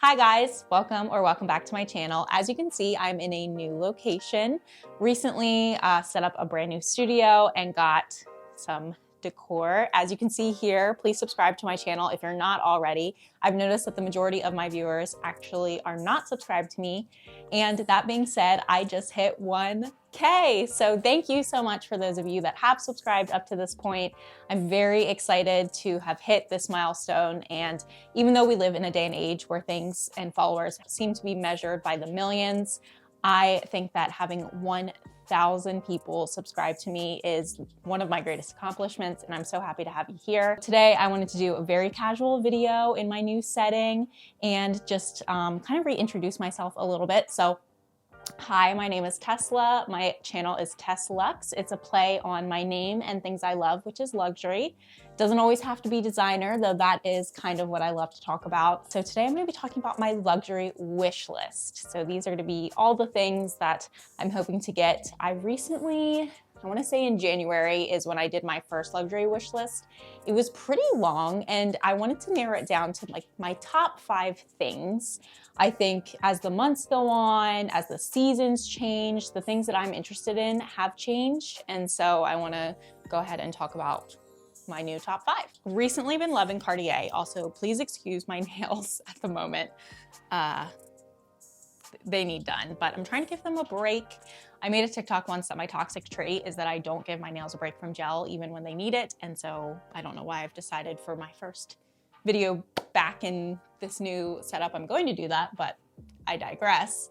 Hi guys, welcome back to my channel. As you can see, I'm in a new location. Recently set up a brand new studio and got some decor. As you can see here, please subscribe to my channel if you're not already. I've noticed that the majority of my viewers actually are not subscribed to me. And that being said, I just hit 1K. So thank you so much for those of you that have subscribed up to this point. I'm very excited to have hit this milestone. And even though we live in a day and age where things and followers seem to be measured by the millions, I think that having 1,000 people subscribe to me is one of my greatest accomplishments, and I'm so happy to have you here. Today, I wanted to do a very casual video in my new setting and just kind of reintroduce myself a little bit. So, hi, my name is Tesla. My channel is Teslux. It's a play on my name and things I love, which is luxury. Doesn't always have to be designer, though that is kind of what I love to talk about. So today I'm going to be talking about my luxury wish list. So these are going to be all the things that I'm hoping to get. I want to say in January is when I did my first luxury wish list. It was pretty long and I wanted to narrow it down to like my top 5 things. I think as the months go on, as the seasons change, the things that I'm interested in have changed. And so I want to go ahead and talk about my new top 5. Recently been loving Cartier. Also, please excuse my nails at the moment. They need done, but I'm trying to give them a break. I made a TikTok once that my toxic trait is that I don't give my nails a break from gel even when they need it. And so I don't know why I've decided for my first video back in this new setup, I'm going to do that, but I digress.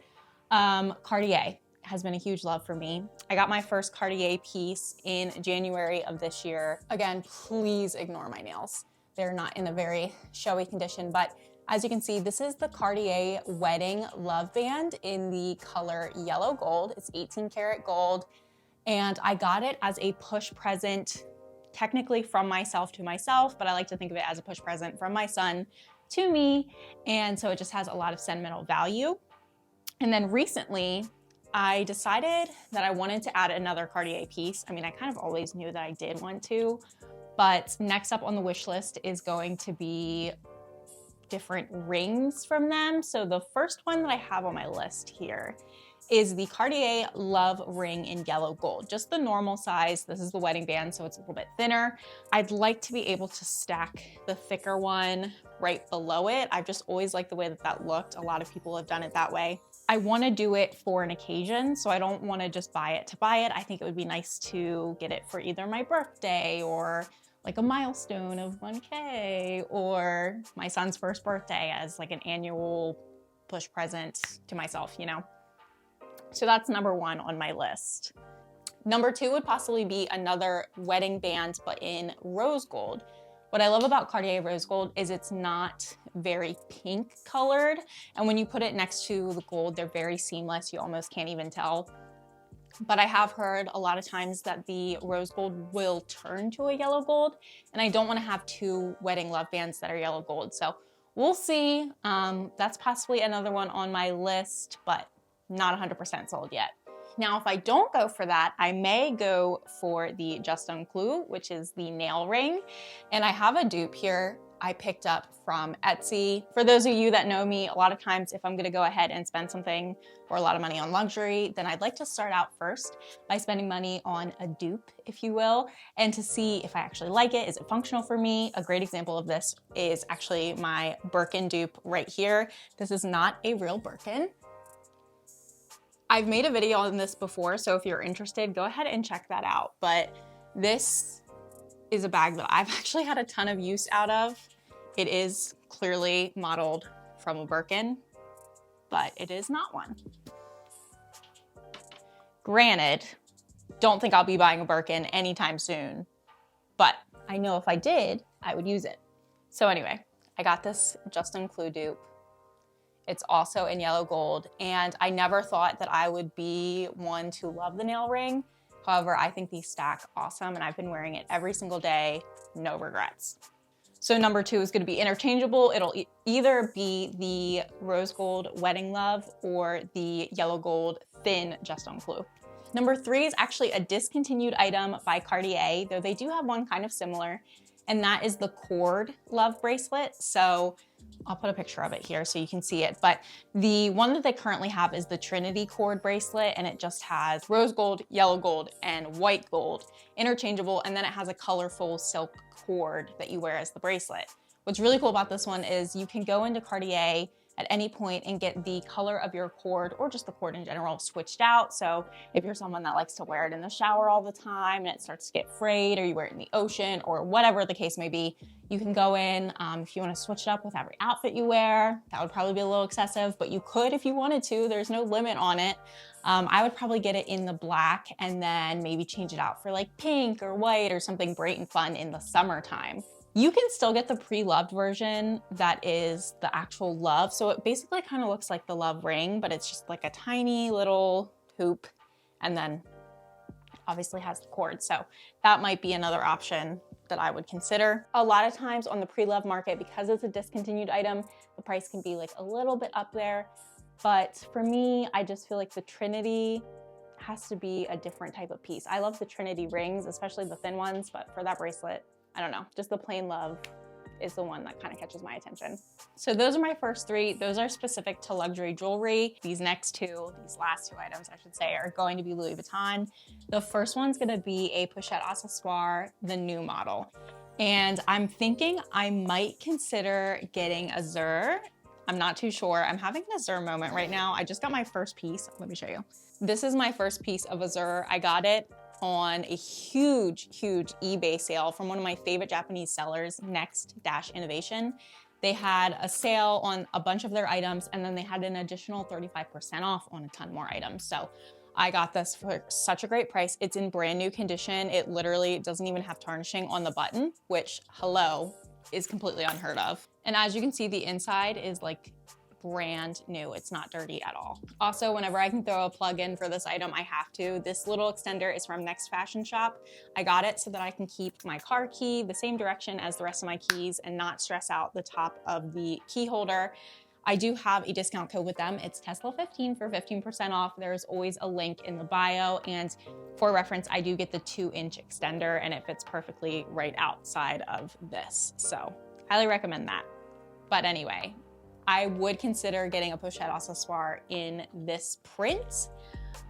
Cartier has been a huge love for me. I got my first Cartier piece in January of this year. Again, please ignore my nails. They're not in a very showy condition, but as you can see, this is the Cartier Wedding Love Band in the color yellow gold. It's 18 karat gold, and I got it as a push present, technically from myself to myself, but I like to think of it as a push present from my son to me, and so it just has a lot of sentimental value. And then recently, I decided that I wanted to add another Cartier piece. I mean, I kind of always knew that I did want to, but next up on the wish list is going to be different rings from them. So the first one that I have on my list here is the Cartier Love Ring in yellow gold, just the normal size. This is the wedding band, so it's a little bit thinner. I'd like to be able to stack the thicker one right below it. I've just always liked the way that that looked. A lot of people have done it that way. I want to do it for an occasion, so I don't want to just buy it to buy it. I think it would be nice to get it for either my birthday or like a milestone of 1K or my son's first birthday as like an annual push present to myself, you know? So that's number 1 on my list. Number 2 would possibly be another wedding band, but in rose gold. What I love about Cartier rose gold is it's not very pink colored. And when you put it next to the gold, they're very seamless. You almost can't even tell. But I have heard a lot of times that the rose gold will turn to a yellow gold, and I don't want to have 2 wedding love bands that are yellow gold. So we'll see. That's possibly another one on my list, but not 100% sold yet. Now, if I don't go for that, I may go for the Just Un Clou, which is the nail ring. And I have a dupe here I picked up from Etsy. For those of you that know me, a lot of times if I'm gonna go ahead and spend something or a lot of money on luxury, then I'd like to start out first by spending money on a dupe, if you will, and to see if I actually like it. Is it functional for me? A great example of this is actually my Birkin dupe right here. This is not a real Birkin. I've made a video on this before, so if you're interested, go ahead and check that out. But this is a bag that I've actually had a ton of use out of. It is clearly modeled from a Birkin, but it is not one. Granted, don't think I'll be buying a Birkin anytime soon, but I know if I did, I would use it. So anyway, I got this Just Un Clou dupe. It's also in yellow gold, and I never thought that I would be one to love the nail ring. However, I think these stack awesome, and I've been wearing it every single day, no regrets. So number 2 is gonna be interchangeable. It'll either be the rose gold Wedding Love or the yellow gold thin Just Un Clou. Number 3 is actually a discontinued item by Cartier, though they do have one kind of similar, and that is the cord love bracelet. So I'll put a picture of it here so you can see it. But the one that they currently have is the Trinity cord bracelet, and it just has rose gold, yellow gold, and white gold, interchangeable, and then it has a colorful silk cord that you wear as the bracelet. What's really cool about this one is you can go into Cartier at any point and get the color of your cord, or just the cord in general, switched out. So if you're someone that likes to wear it in the shower all the time and it starts to get frayed, or you wear it in the ocean, or whatever the case may be, you can go in. If you want to switch it up with every outfit you wear, that would probably be a little excessive, but you could if you wanted to. There's no limit on it. I would probably get it in the black and then maybe change it out for like pink or white or something bright and fun in the summertime. You can still get the pre-loved version that is the actual love. So it basically kind of looks like the love ring, but it's just like a tiny little hoop, and then obviously has the cord. So that might be another option that I would consider. A lot of times on the pre-loved market, because it's a discontinued item, the price can be like a little bit up there. But for me, I just feel like the Trinity has to be a different type of piece. I love the Trinity rings, especially the thin ones, but for that bracelet, I don't know, just the plain love is the one that kind of catches my attention. So those are my first three. Those are specific to luxury jewelry. These last two items, I should say, are going to be Louis Vuitton. The first one's gonna be a pochette accessoire, the new model. And I'm thinking I might consider getting Azure. I'm not too sure. I'm having an Azure moment right now. I just got my first piece. Let me show you. This is my first piece of Azure. I got it on a huge eBay sale from one of my favorite Japanese sellers, Next Innovation. They had a sale on a bunch of their items, and then they had an additional 35% off on a ton more items. So I got this for such a great price. It's in brand new condition. It literally doesn't even have tarnishing on the button, which, hello, is completely unheard of. And as you can see, the inside is like brand new. It's not dirty at all. Also, whenever I can throw a plug in for this item, I have to. This little extender is from Next Fashion Shop. I got it so that I can keep my car key the same direction as the rest of my keys and not stress out the top of the key holder. I do have a discount code with them. It's Tesla15 for 15% off. There's always a link in the bio. And for reference, I do get the 2-inch extender, and it fits perfectly right outside of this. So highly recommend that. But anyway, I would consider getting a pochette accessoire in this print.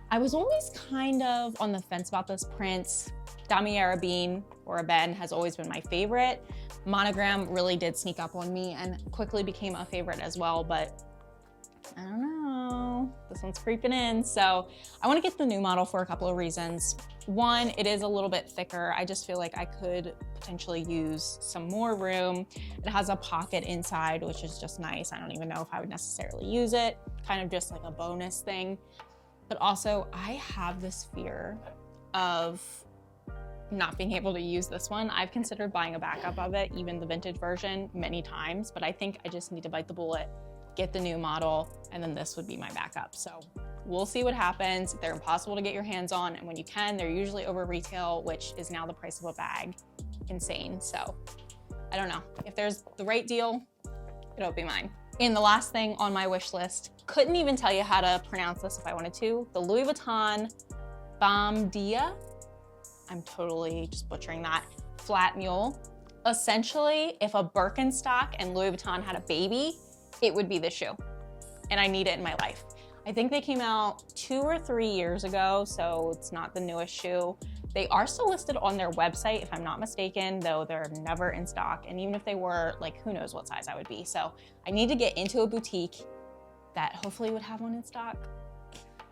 I was always kind of on the fence about this print. Damier Ebene or Ebene has always been my favorite. Monogram really did sneak up on me and quickly became a favorite as well, but I don't know, this one's creeping in. So I want to get the new model for a couple of reasons. One, it is a little bit thicker. I just feel like I could potentially use some more room. It has a pocket inside, which is just nice. I don't even know if I would necessarily use it, kind of just like a bonus thing. But also, I have this fear of not being able to use this one. I've considered buying a backup of it, even the vintage version, many times, but I think I just need to bite the bullet, get the new model, and then this would be my backup. So we'll see what happens. They're impossible to get your hands on, and when you can, they're usually over retail, which is now the price of a bag. Insane. So I don't know. If there's the right deal, it'll be mine. And the last thing on my wish list, couldn't even tell you how to pronounce this if I wanted to, the Louis Vuitton Bombardier. I'm totally just butchering that. Flat mule. Essentially, if a Birkenstock and Louis Vuitton had a baby, it would be this shoe. And I need it in my life. I think they came out 2 or 3 years ago, so it's not the newest shoe. They are still listed on their website, if I'm not mistaken, though they're never in stock. And even if they were, like, who knows what size I would be. So I need to get into a boutique that hopefully would have one in stock.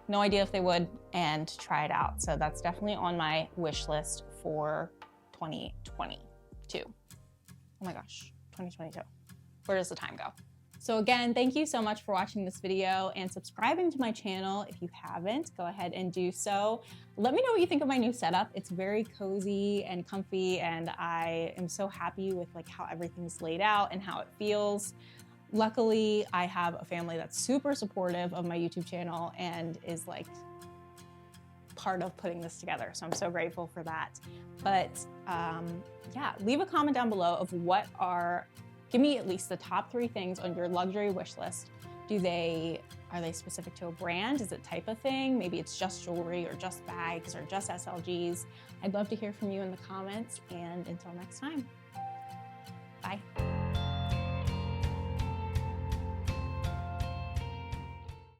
No idea if they would, and try it out. So that's definitely on my wish list for 2022. Oh my gosh, 2022. Where does the time go? So again, thank you so much for watching this video and subscribing to my channel. If you haven't, go ahead and do so. Let me know what you think of my new setup. It's very cozy and comfy, and I am so happy with like how everything's laid out and how it feels. Luckily, I have a family that's super supportive of my YouTube channel and is like part of putting this together. So I'm so grateful for that. But yeah, leave a comment down below of give me at least the top 3 things on your luxury wish list. Are they specific to a brand? Is it type of thing? Maybe it's just jewelry or just bags or just SLGs. I'd love to hear from you in the comments, and until next time.